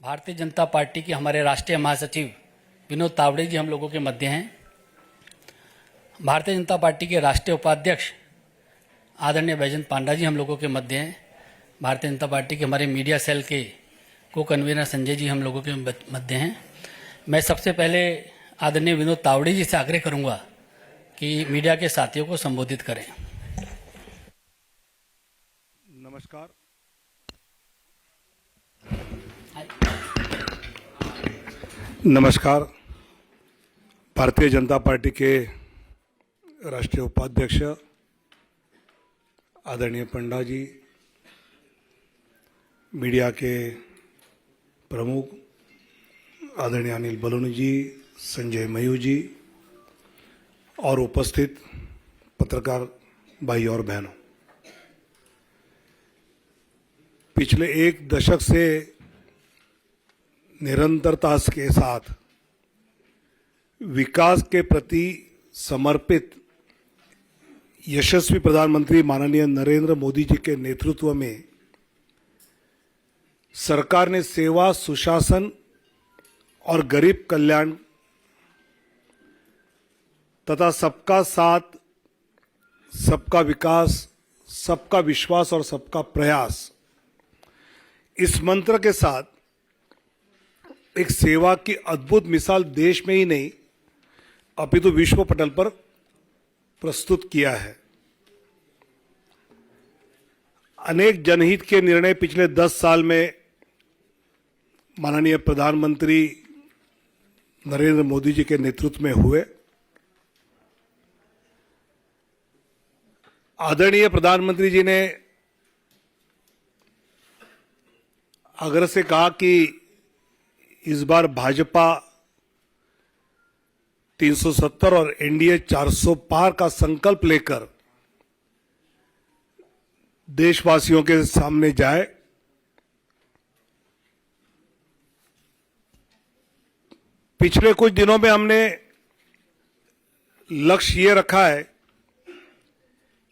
Bharatiya Janata party के हमारे राष्ट्रीय महासचिव विनोद तावड़े जी हम लोगों के मध्य हैं। भारतीय जनता पार्टी के राष्ट्रीय उपाध्यक्ष आदरणीय बैजयंत पांडा जी हम लोगों के मध्य हैं। भारतीय जनता पार्टी के हमारे मीडिया सेल के को कन्वीनर संजय जी हम लोगों के मध्य हैं। मैं सबसे पहले आदरणीय विनोद तावड़े जी से आग्रह करूंगा कि मीडिया के साथियों को संबोधित करें। नमस्कार। नमस्कार। भारतीय जनता पार्टी के राष्ट्रीय उपाध्यक्ष आदरणीय पंडा जी, मीडिया के प्रमुख आदरणीय अनिल बलूनी जी, संजय मयूर जी और उपस्थित पत्रकार भाई और बहनों, पिछले एक दशक से निरंतरता के साथ विकास के प्रति समर्पित यशस्वी प्रधानमंत्री माननीय नरेंद्र मोदी जी के नेतृत्व में सरकार ने सेवा, सुशासन और गरीब कल्याण तथा सबका साथ, सबका विकास, सबका विश्वास और सबका प्रयास, इस मंत्र के साथ एक सेवा की अद्भुत मिसाल देश में ही नहीं अपितु विश्व पटल पर प्रस्तुत किया है। अनेक जनहित के निर्णय पिछले 10 साल में माननीय प्रधानमंत्री नरेंद्र मोदी जी के नेतृत्व में हुए। आदरणीय प्रधानमंत्री जी ने आग्रह से कहा कि इस बार भाजपा 370 और एनडीए 400 पार का संकल्प लेकर देशवासियों के सामने जाए। पिछले कुछ दिनों में हमने लक्ष्य ये रखा है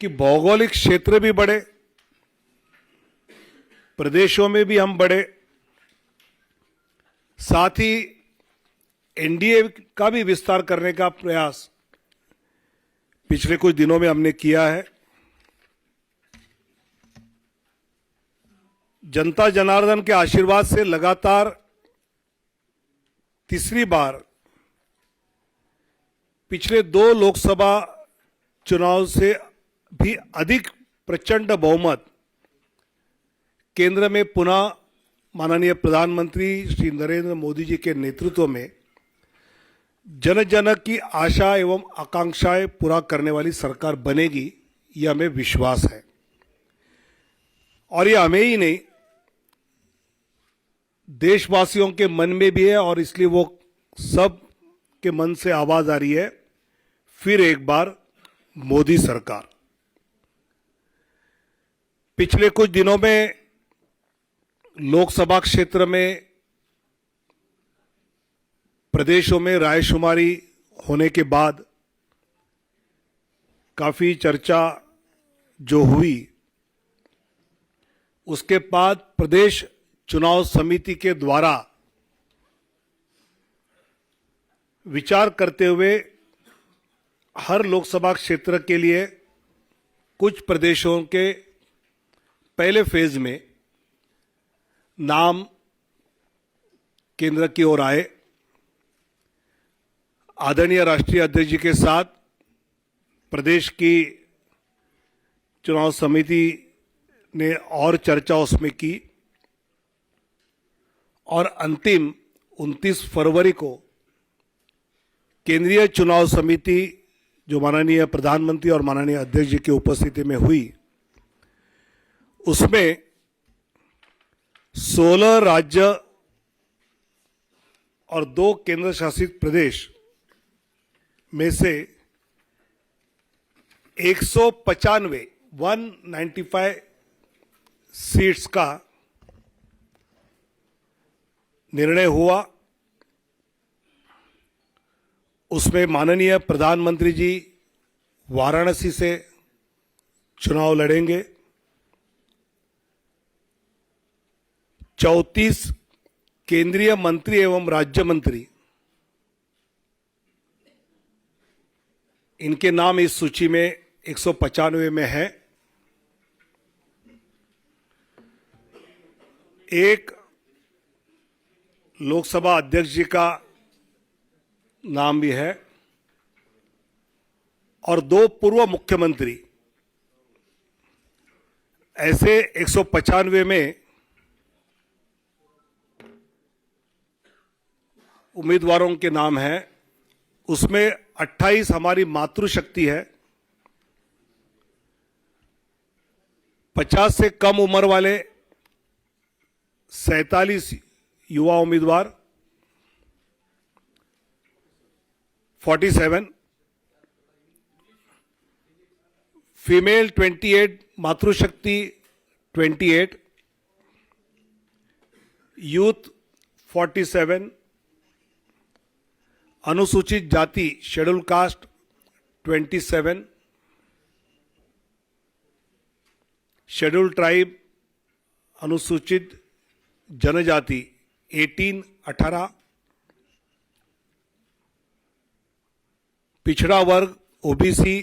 कि भौगोलिक क्षेत्र भी बढ़े, प्रदेशों में भी हम बढ़े, साथ ही एनडीए का भी विस्तार करने का प्रयास पिछले कुछ दिनों में हमने किया है। जनता जनार्दन के आशीर्वाद से लगातार तीसरी बार पिछले 2 लोकसभा चुनाव से भी अधिक प्रचंड बहुमत केंद्र में पुनः माननीय प्रधानमंत्री श्री नरेंद्र मोदी जी के नेतृत्व में जन जन की आशा एवं आकांक्षाएं पूरा करने वाली सरकार बनेगी, यह हमें विश्वास है। और यह हमें ही नहीं, देशवासियों के मन में भी है और इसलिए वो सब के मन से आवाज आ रही है, फिर एक बार मोदी सरकार। पिछले कुछ दिनों में लोकसभा क्षेत्र में प्रदेशों में रायशुमारी होने के बाद काफी चर्चा जो हुई, उसके बाद प्रदेश चुनाव समिति के द्वारा विचार करते हुए हर लोकसभा क्षेत्र के लिए कुछ प्रदेशों के पहले फेज में नाम केंद्र की ओर आए। आदरणीय राष्ट्रीय अध्यक्ष जी के साथ प्रदेश की चुनाव समिति ने और चर्चा उसमें की और अंतिम 29 फरवरी को केंद्रीय चुनाव समिति जो माननीय प्रधानमंत्री और माननीय अध्यक्ष जी की उपस्थिति में हुई, उसमें 16 राज्य और 2 केंद्र शासित प्रदेश में से 195 सीट्स का निर्णय हुआ। उसमें माननीय प्रधानमंत्री जी वाराणसी से चुनाव लड़ेंगे। 34 केंद्रीय मंत्री एवं राज्य मंत्री, इनके नाम इस सूची में 195 में है। एक लोकसभा अध्यक्ष जी का नाम भी है और 2 पूर्व मुख्यमंत्री। ऐसे 195 में उम्मीदवारों के नाम हैं। उसमें 28 हमारी मातृशक्ति है, 50 से कम उम्र वाले 47 युवा उम्मीदवार, 47 फीमेल 28, मातृशक्ति 28, यूथ 47, अनुसूचित जाति शेड्यूल कास्ट 27, शेड्यूल ट्राइब अनुसूचित जनजाति 18, पिछड़ा वर्ग ओबीसी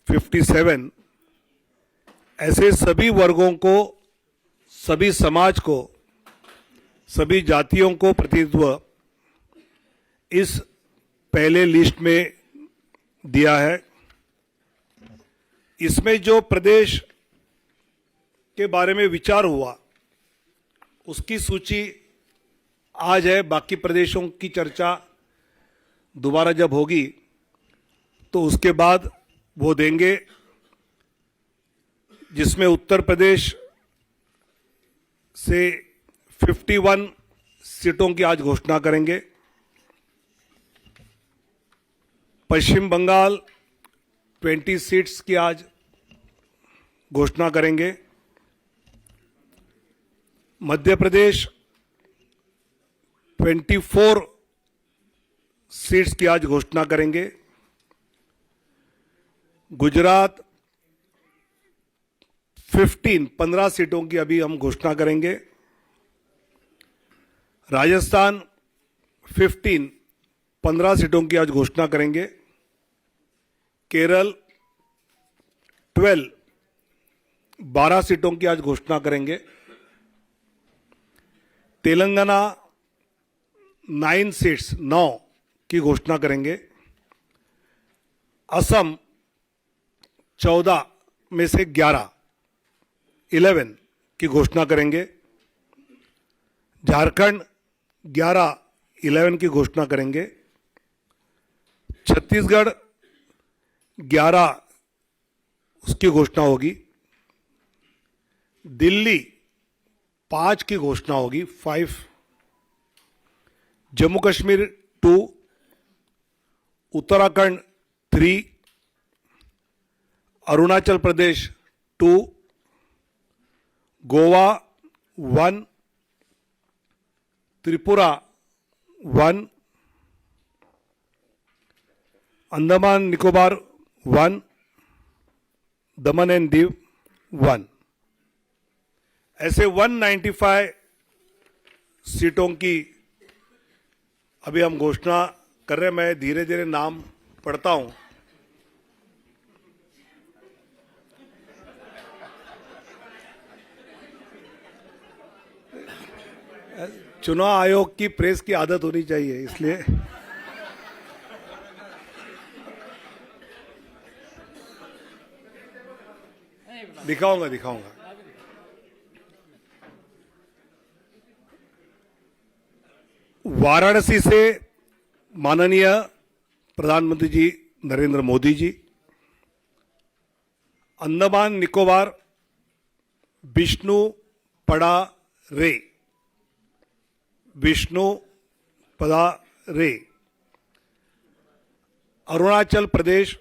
57। ऐसे सभी वर्गों को, सभी समाज को, सभी जातियों को प्रतिनिधित्व इस पहले लिस्ट में दिया है। इसमें जो प्रदेश के बारे में विचार हुआ उसकी सूची आज है। बाकी प्रदेशों की चर्चा दोबारा जब होगी तो उसके बाद वो देंगे, जिसमें उत्तर प्रदेश से 51 सीटों की आज घोषणा करेंगे, पश्चिम बंगाल 20 सीट्स की आज घोषणा करेंगे, मध्य प्रदेश 24 सीट्स की आज घोषणा करेंगे, गुजरात 15 सीटों की अभी हम घोषणा करेंगे, राजस्थान 15 सीटों की आज घोषणा करेंगे, केरल 12 सीटों की आज घोषणा करेंगे, तेलंगाना 9 सीट्स 9 की घोषणा करेंगे, असम 14 में से 11 की घोषणा करेंगे, झारखंड 11 की घोषणा करेंगे, छत्तीसगढ़ 11 उसकी घोषणा होगी, दिल्ली 5 की घोषणा होगी 5, जम्मू कश्मीर 2, उत्तराखंड 3, अरुणाचल प्रदेश 2, गोवा 1, त्रिपुरा 1, अंडमान निकोबार 1, दमन एंड दीव 1। ऐसे 195 सीटों की अभी हम घोषणा कर रहे हैं। मैं धीरे धीरे नाम पढ़ता हूं। चुनाव आयोग की प्रेस की आदत होनी चाहिए, इसलिए दिखाऊंगा। वाराणसी से माननीय प्रधानमंत्री जी नरेंद्र मोदी जी, अंडमान निकोबार विष्णु पड़ा रे, अरुणाचल प्रदेश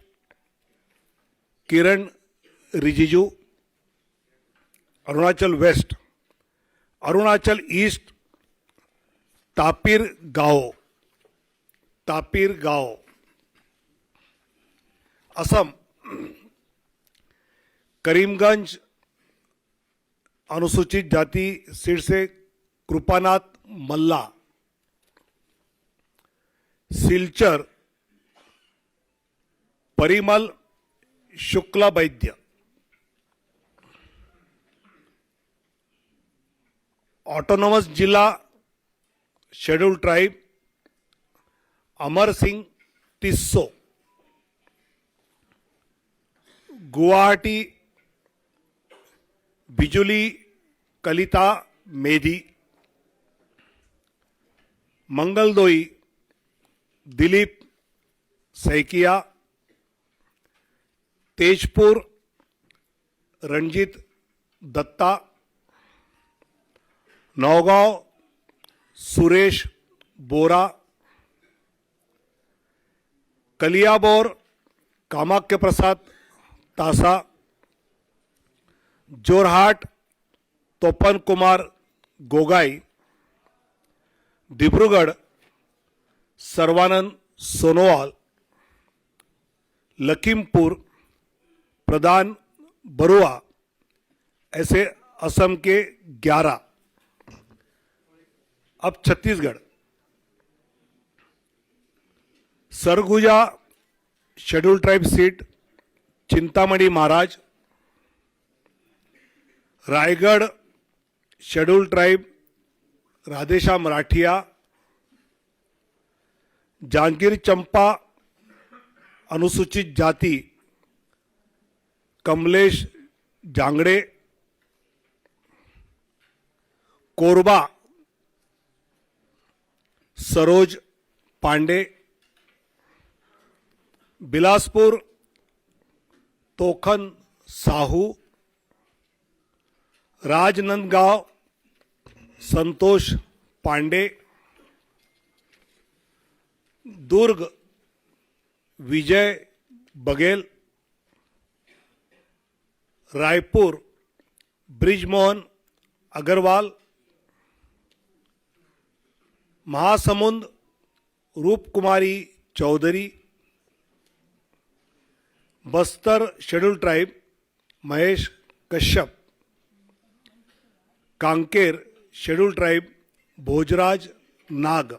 किरण रिजिजू, अरुणाचल वेस्ट, अरुणाचल ईस्ट तापिर गांव, असम करीमगंज अनुसूचित जाति सीट से कृपानाथ मल्ला, सिलचर परिमल शुक्ला वैद्य, ऑटोनॉमस जिला शेड्यूल ट्राइब अमर सिंह टिस्सो, गुवाहाटी बिजुली कलिता मेधी, मंगलदोई दिलीप सैकिया, तेजपुर रणजीत दत्ता, नौगांव सुरेश बोरा, कलियाबोर कामाख्य प्रसाद तासा, जोरहाट तोपन कुमार गोगाई, डिब्रूगढ़ सर्वानंद सोनोवाल, लखीमपुर प्रधान बरुआ, ऐसे असम के 11। अब Chhattisgarh, Surguja schedule tribe seat Chintamani Maharaj, Raigarh schedule tribe Radheshyam Rathia, Janjgir Champa अनुसूचित जाति Kamlesh Jangde, Korba Saroj Pandey, Bilaspur Tokhan Sahu, Rajnandgaon Santosh Pandey, Durg Vijay Baghel, Raipur Brijmohan Agrawal, Mahasamund Roopkumari Choudhary, Bastar schedule tribe Mahesh Kashyap, Kanker schedule tribe Bhojraj Nag,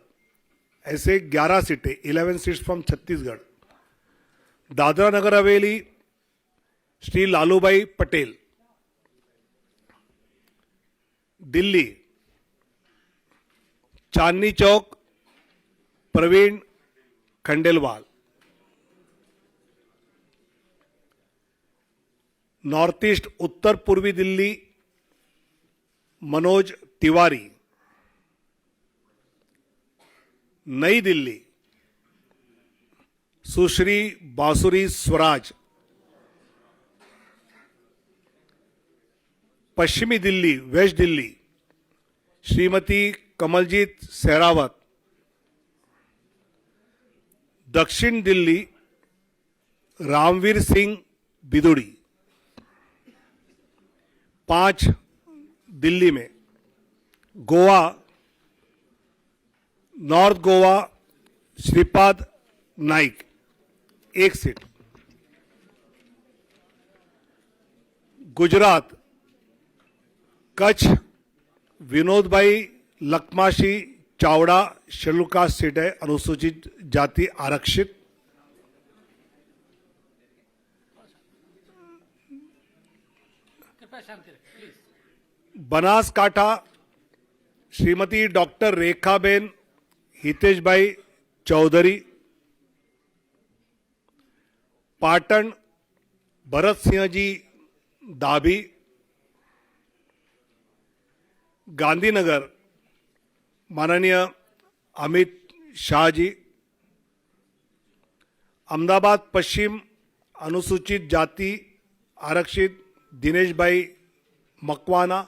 ऐसे 11 सीटें, 11 seats from Chhattisgarh. Dadra Nagar Haveli Shri Lalubhai Patel, Delhi Chandni Chowk Praveen Khandelwal, north east उत्तर पूर्वी दिल्ली मनोज तिवारी, नई दिल्ली सुश्री बांसुरी स्वराज, पश्चिमी दिल्ली वेस्ट दिल्ली श्रीमती कमलजीत सहरावत, दक्षिण दिल्ली रामवीर सिंह बिदुड़ी, 5 दिल्ली में, गोवा नॉर्थ गोवा श्रीपाद नाइक 1 सीट, गुजरात कच्छ विनोद भाई लखमाशी चावड़ा शेड्यूल कास्ट सीट है, अनुसूचित जाति आरक्षित, बनासकाठा श्रीमती डॉक्टर रेखाबेन हितेश भाई चौधरी, पाटन भरत सिंह जी दाभी, गांधीनगर माननीय अमित शाह जी, अहमदाबाद पश्चिम अनुसूचित जाति आरक्षित दिनेश भाई मकवाना,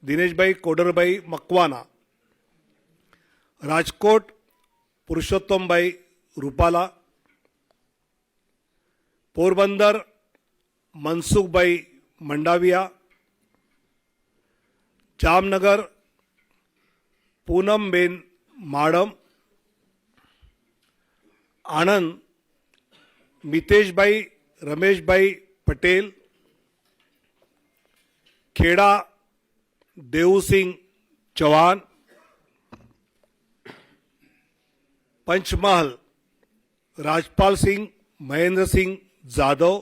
दिनेश भाई कोडरभाई मकवाना, राजकोट पुरुषोत्तम भाई रूपाला, पोरबंदर मनसुख भाई मंडाविया, जामनगर पूनम बेन माडम, आनंद मितेश भाई रमेश भाई पटेल, खेड़ा देऊ सिंह चौहान, पंचमहल राजपाल सिंह महेंद्र सिंह जाधव,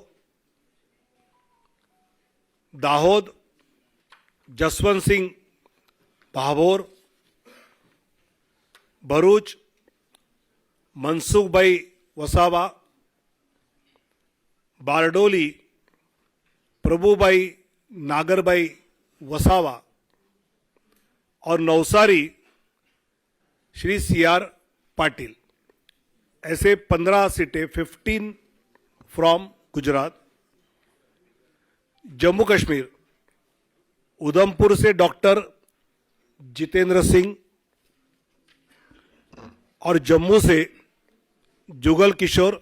दाहोद जसवंत सिंह भाभोर, भरूच मनसुख भाई वसावा, बारडोली प्रभुभाई नागरभाई वसावा और नवसारी श्री सी आर पाटिल। ऐसे 15 सीटें, 15 फ्रॉम गुजरात। जम्मू कश्मीर उधमपुर से डॉक्टर जितेंद्र सिंह और जम्मू से जुगल किशोर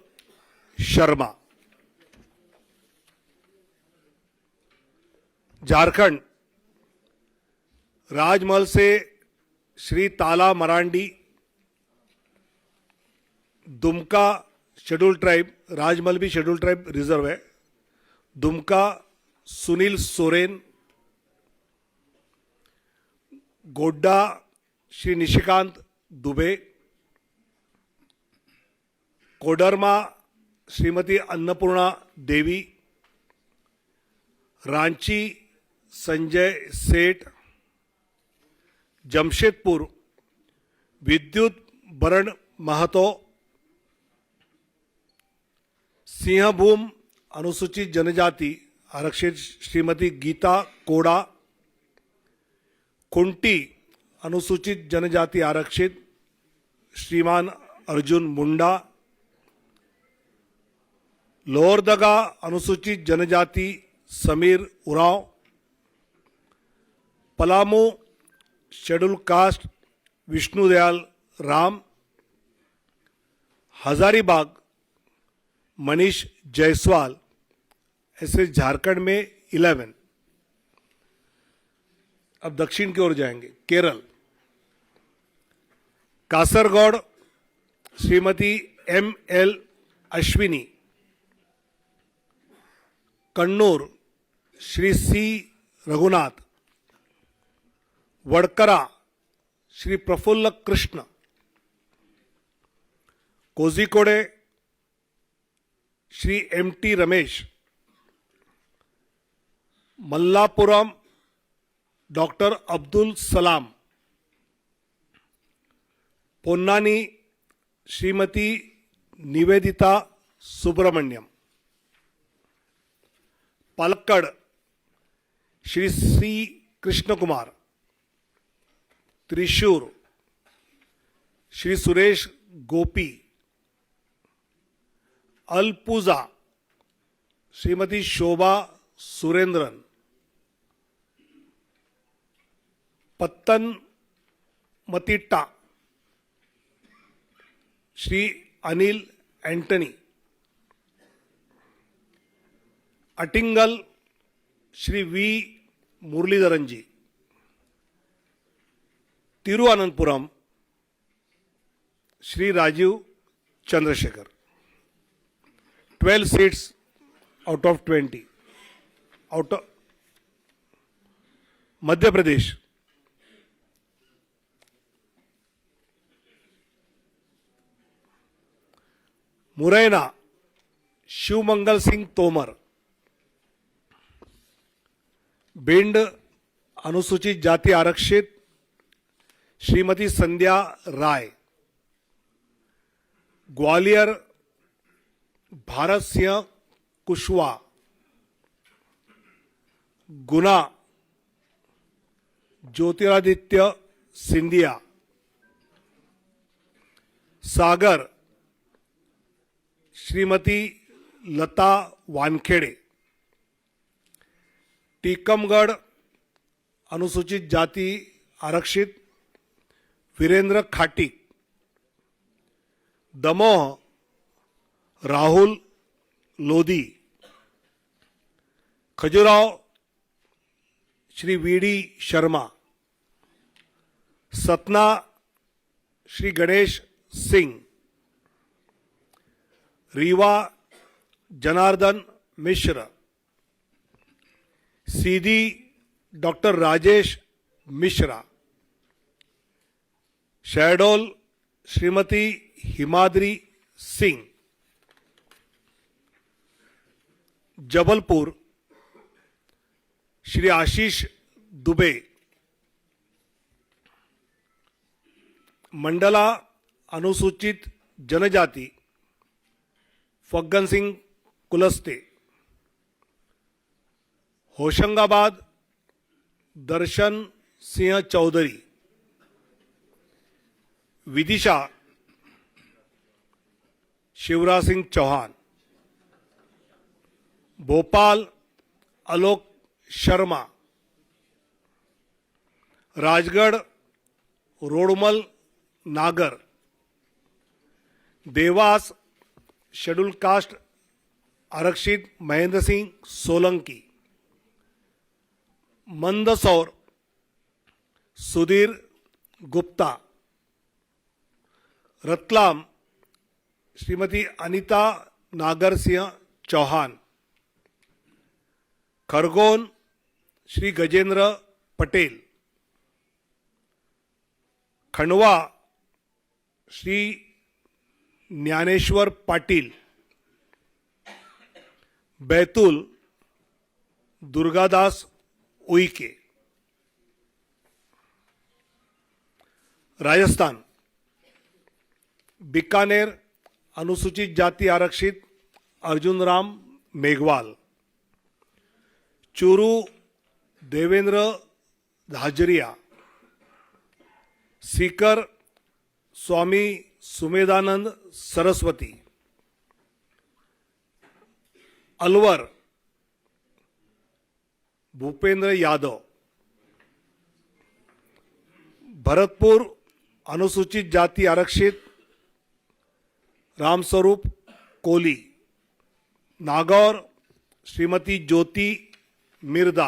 शर्मा। झारखंड राजमहल से श्री ताला मरांडी, दुमका शेड्यूल ट्राइब, राजमहल भी शेड्यूल ट्राइब रिजर्व है, दुमका सुनील सोरेन, गोड्डा श्री निशिकांत दुबे, कोडरमा श्रीमती अन्नपूर्णा देवी, रांची संजय सेठ, जमशेदपुर विद्युत बरण महतो, सिंहभूम अनुसूचित जनजाति आरक्षित श्रीमती गीता कोड़ा, कुंटी अनुसूचित जनजाति आरक्षित श्रीमान अर्जुन मुंडा, लोहरदगा अनुसूचित जनजाति समीर उरांव, पलामू शेड्यूल कास्ट विष्णुदयाल राम, हजारीबाग मनीष जायसवाल। ऐसे झारखंड में 11। अब दक्षिण की ओर जाएंगे। Kerala Kasaragod Shrimati ML Ashwini, Kannur Shri C Raghunath, Vadakara Shri Praful Krishna, Kozhikode Shri MT Ramesh, Malappuram doctor Abdul Salam, Ponnani Shrimati Nivedita Subramaniam, Palakkad Shri C Krishna Kumar, Thrissur Shri Suresh Gopi, Alappuzha Shrimati Shobha Surendran, Pathanamthitta Shri Anil Antony, Attingal Shri V Muraleedharan ji, Thiruvananthapuram Shri Rajeev Chandrasekhar. 12 seats out of 20। Out of Madhya Pradesh Morena Shivmangal Singh Tomar, Bhind अनुसूचित जाति आरक्षित श्रीमती संध्या राय, ग्वालियर भारत सिंह कुशवाहा, गुना ज्योतिरादित्य सिंधिया, सागर श्रीमती लता वानखेड़े, टीकमगढ़ अनुसूचित जाति आरक्षित वीरेंद्र खाटी, दमोह राहुल लोधी, खजुराहो श्री VD शर्मा, सतना श्री गणेश सिंह, रीवा जनार्दन मिश्र, सीधी डॉक्टर राजेश मिश्रा, शहडोल श्रीमती हिमाद्री सिंह, जबलपुर श्री आशीष दुबे, मंडला अनुसूचित जनजाति फग्गन सिंह कुलस्ते, होशंगाबाद दर्शन सिंह चौधरी, विदिशा शिवराज सिंह चौहान, भोपाल आलोक शर्मा, राजगढ़ रोडमल नागर, देवास शेड्यूल कास्ट आरक्षित महेंद्र सिंह सोलंकी, मंदसौर सुधीर गुप्ता, रतलाम श्रीमती अनीता नागर सिंह चौहान, खरगोन श्री गजेंद्र पटेल, खंडवा श्री ज्ञानेश्वर पाटिल, बैतूल दुर्गादास उइके, राजस्थान बीकानेर अनुसूचित जाति आरक्षित अर्जुन राम मेघवाल, चूरू देवेंद्र धाजरिया, सीकर स्वामी सुमेधानंद सरस्वती, अलवर भूपेंद्र यादव, भरतपुर अनुसूचित जाति आरक्षित Ramswaroop Koli, Nagaur Shrimati Jyoti Mirdha,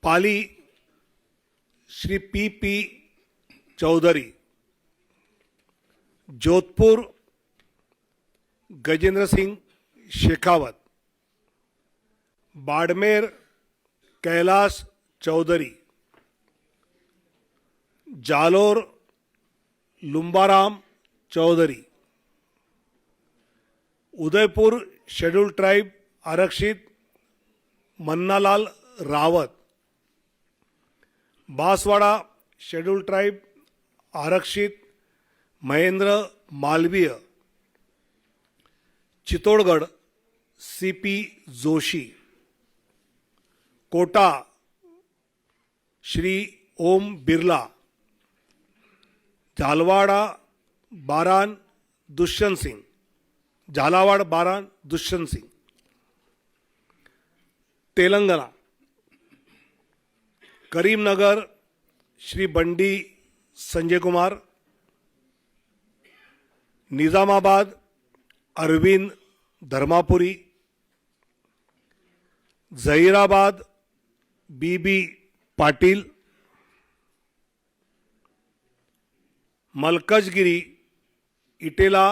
Pali Shri P Choudhary, Jodhpur Gajendra Singh Shekhawat, Barmer Kailash Choudhary, Jalore Lumbaram Choudhary, Udaipur schedule tribe आरक्षित मन्नालाल रावत, बांसवाड़ा शेड्यूल ट्राइब आरक्षित Mahendra Malviya, Chittorgarh CP Joshi, Kota Shri Om Birla, Jhalwara Baran Dushyant Singh, Jhalawar Baran Dushyant Singh, Telangana Karimnagar Shri Bandi Sanjay Kumar, Nizamabad Arvind Dharmapuri, Zaheerabad BB Patil, Malkajgiri Etela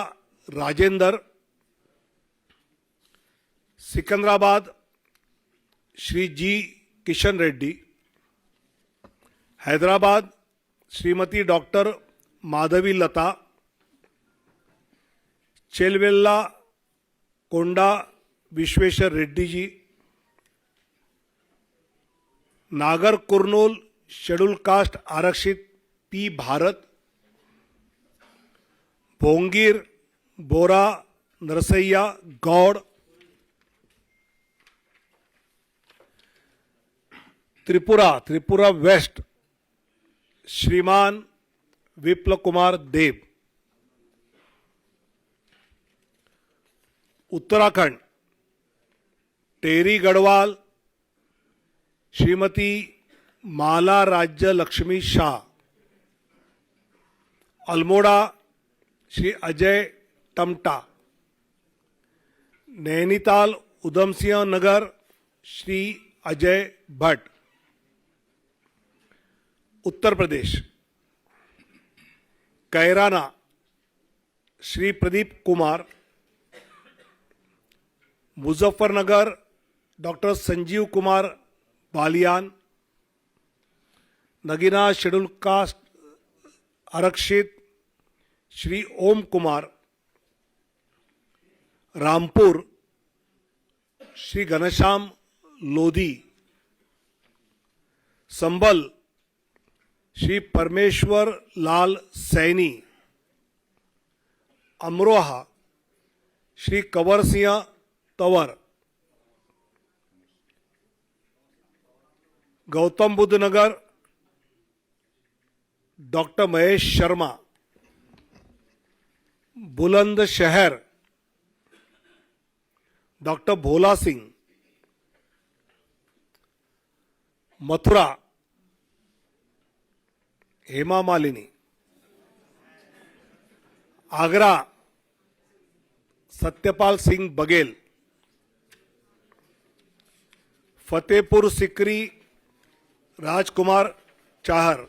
Rajender, Secunderabad Shri G Kishan Reddy, Hyderabad Shrimati doctor Madhavi लता, चेलवेल्ला कोंडा विश्वेश्वर रेड्डी जी, नागर कुर्नूल शेड्यूल कास्ट आरक्षित पी भारत, भोंगीर बोरा नरसैया गौड़, त्रिपुरा वेस्ट श्रीमान विप्ल कुमार देव, उत्तराखंड टेरी Garhwal Shrimati Mala Rajya Lakshmi Shah, Almora Shri Ajay Tamta, Nainital Udham Singh Nagar Shri Ajay Bhatt, Uttar Pradesh Kairana Shri Pradeep Kumar, Muzaffarnagar doctor Sanjeev Kumar Balyan, Nagina schedule caste आरक्षित श्री ओम Kumar, Rampur Shri Ghanshyam Lodhi, Sambhal Shri Parmeshwar Lal Saini, Amroha Shri Kanwar Singh Tanwar, Gautam Buddha Nagar doctor Mahesh Sharma, Bulandshahr doctor Bhola Singh, Mathura Hema Malini, Agra Satyapal Singh Baghel, Fatehpur Sikri Rajkumar Chahar,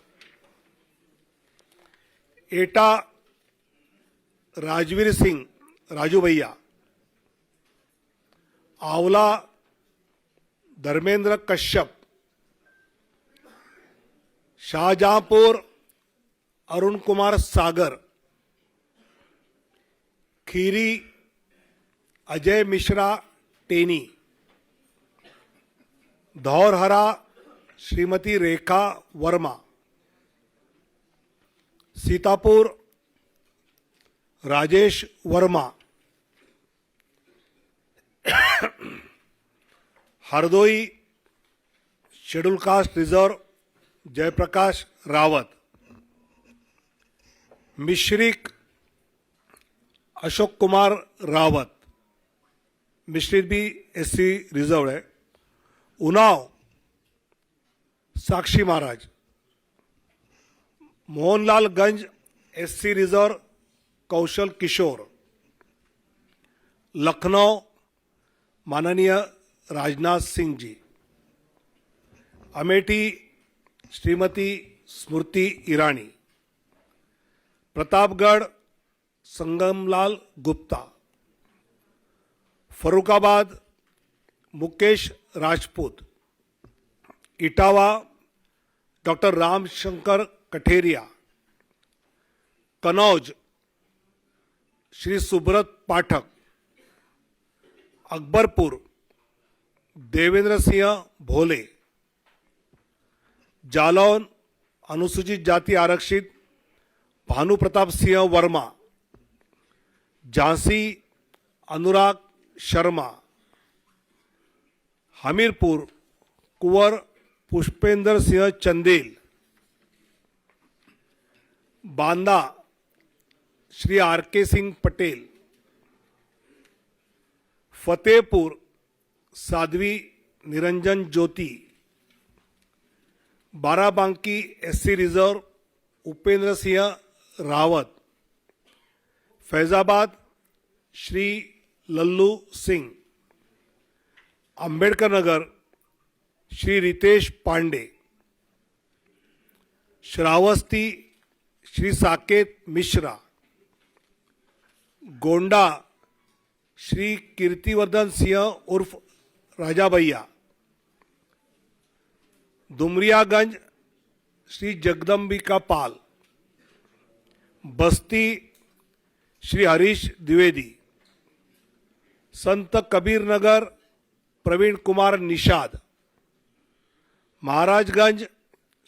Etah Rajveer Singh Raju Bhaiya, Aonla Dharmendra Kashyap, Shahjahanpur Arun Kumar Sagar, Kheri Ajay Mishra Teni, Dhaurahra Shrimati Rekha Verma, Sitapur Rajesh Verma, Hardoi schedule caste reserve Jaiprakash Rawat, Misrikh Ashok Kumar Rawat, Misrikh भी एससी रिजर्व है, उन्नाव साक्षी महाराज, मोहनलालगंज एससी रिजर्व कौशल किशोर, लखनऊ माननीय राजनाथ सिंह जी, अमेठी श्रीमती स्मृति ईरानी, प्रतापगढ़ संगमलाल गुप्ता, फरुखाबाद मुकेश राजपूत, इटावा डॉक्टर रामशंकर कठेरिया, कनौज श्री सुब्रत पाठक, अकबरपुर देवेंद्र सिंह भोले, जालौन अनुसूचित जाति आरक्षित भानु प्रताप सिंह वर्मा, झांसी अनुराग शर्मा, हमीरपुर कुंवर पुष्पेंद्र सिंह चंदेल, बांदा श्री आर के सिंह पटेल, फतेहपुर साध्वी निरंजन ज्योति, बाराबांकी एससी रिजर्व उपेंद्र सिंह रावत, फैजाबाद श्री लल्लू सिंह, अंबेडकर नगर श्री रितेश पांडे, श्रावस्ती श्री साकेत मिश्रा, गोंडा श्री कीर्तिवर्धन सिंह उर्फ राजा भैया, दुमरियागंज श्री जगदम्बिका पाल, बस्ती Shri Harish Dwivedi, Sant Kabir Nagar Praveen Kumar Nishad, Maharajganj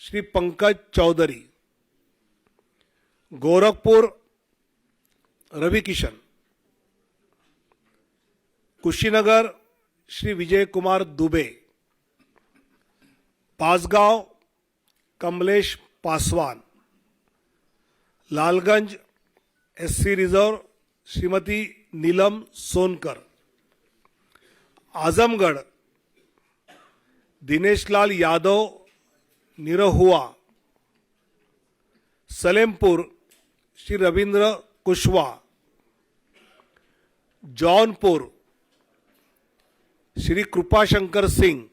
Shri Pankaj Choudhary, Gorakhpur Ravi Kishan, Kushinagar Shri Vijay Kumar Dubey, Bansgaon Kamlesh Paswan, Lalganj SC reserve Shrimati Neelam Sonkar, Azamgarh Dineshlal Yadav Nirahua, Salempur Shri Ravindra Kushwaha, Jaunpur Shri Kripashankar Singh,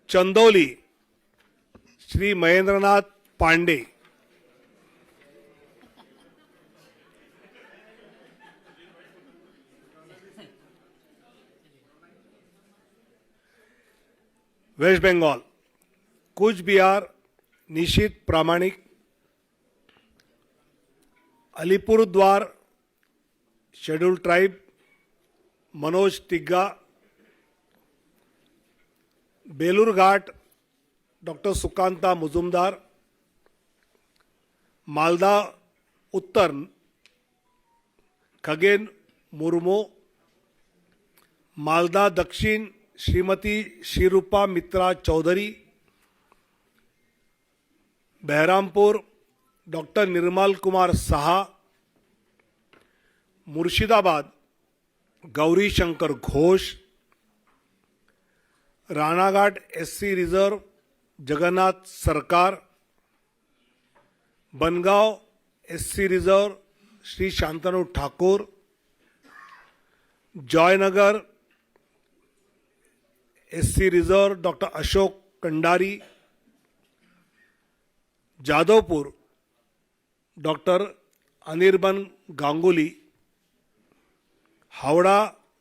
Chandauli Shri Mahendranath Pandey, west Bengal Cooch Behar Nisith Pramanik, Alipurduar schedule tribe Manoj Tigga, Balurghat doctor Sukanta Majumdar, Malda Uttar Khagen Murmu, Malda Dakshin Shrimati Sreerupa मित्रा Chaudhary, Baharampur doctor Nirmal Kumar Saha, Murshidabad Gouri Shankar Ghosh, Ranaghat SC reserve Jagannath Sarkar, Bangaon SC reserve Shri Shantanu Thakur, Jaynagar SC reserve doctor Ashok Kandari, Jadavpur doctor Anirban Ganguly, Howrah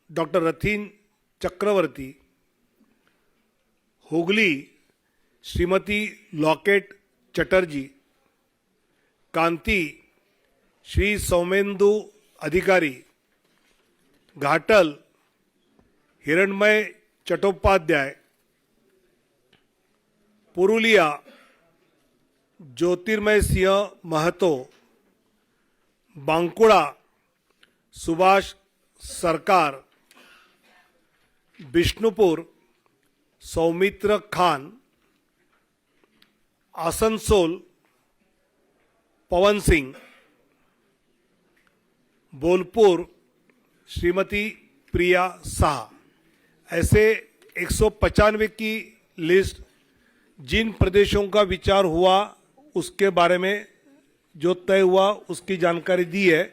doctor Rathin Chakraborty, Hooghly Shrimati Locket Chatterjee, Kanthi Shri Soumendu Adhikari, Ghatal हिरणमय चट्टोपाध्याय, पुरुलिया ज्योतिर्मय सिंह महतो, बांकुड़ा सुभाष सरकार, बिष्णुपुर सौमित्र खान, आसनसोल पवन सिंह, बोलपुर श्रीमती प्रिया शाह। ऐसे 195 की लिस्ट जिन प्रदेशों का विचार हुआ उसके बारे में जो तय हुआ उसकी जानकारी दी है।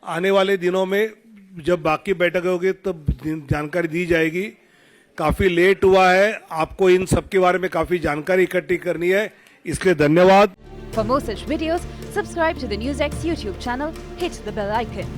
आने वाले दिनों में जब बाकी बैठक होगी तब जानकारी दी जाएगी। काफ़ी लेट हुआ है, आपको इन सब के बारे में काफ़ी जानकारी इकट्ठी करनी है, इसलिए धन्यवाद। For more such videos, subscribe to the NewsX YouTube channel, hit the bell icon.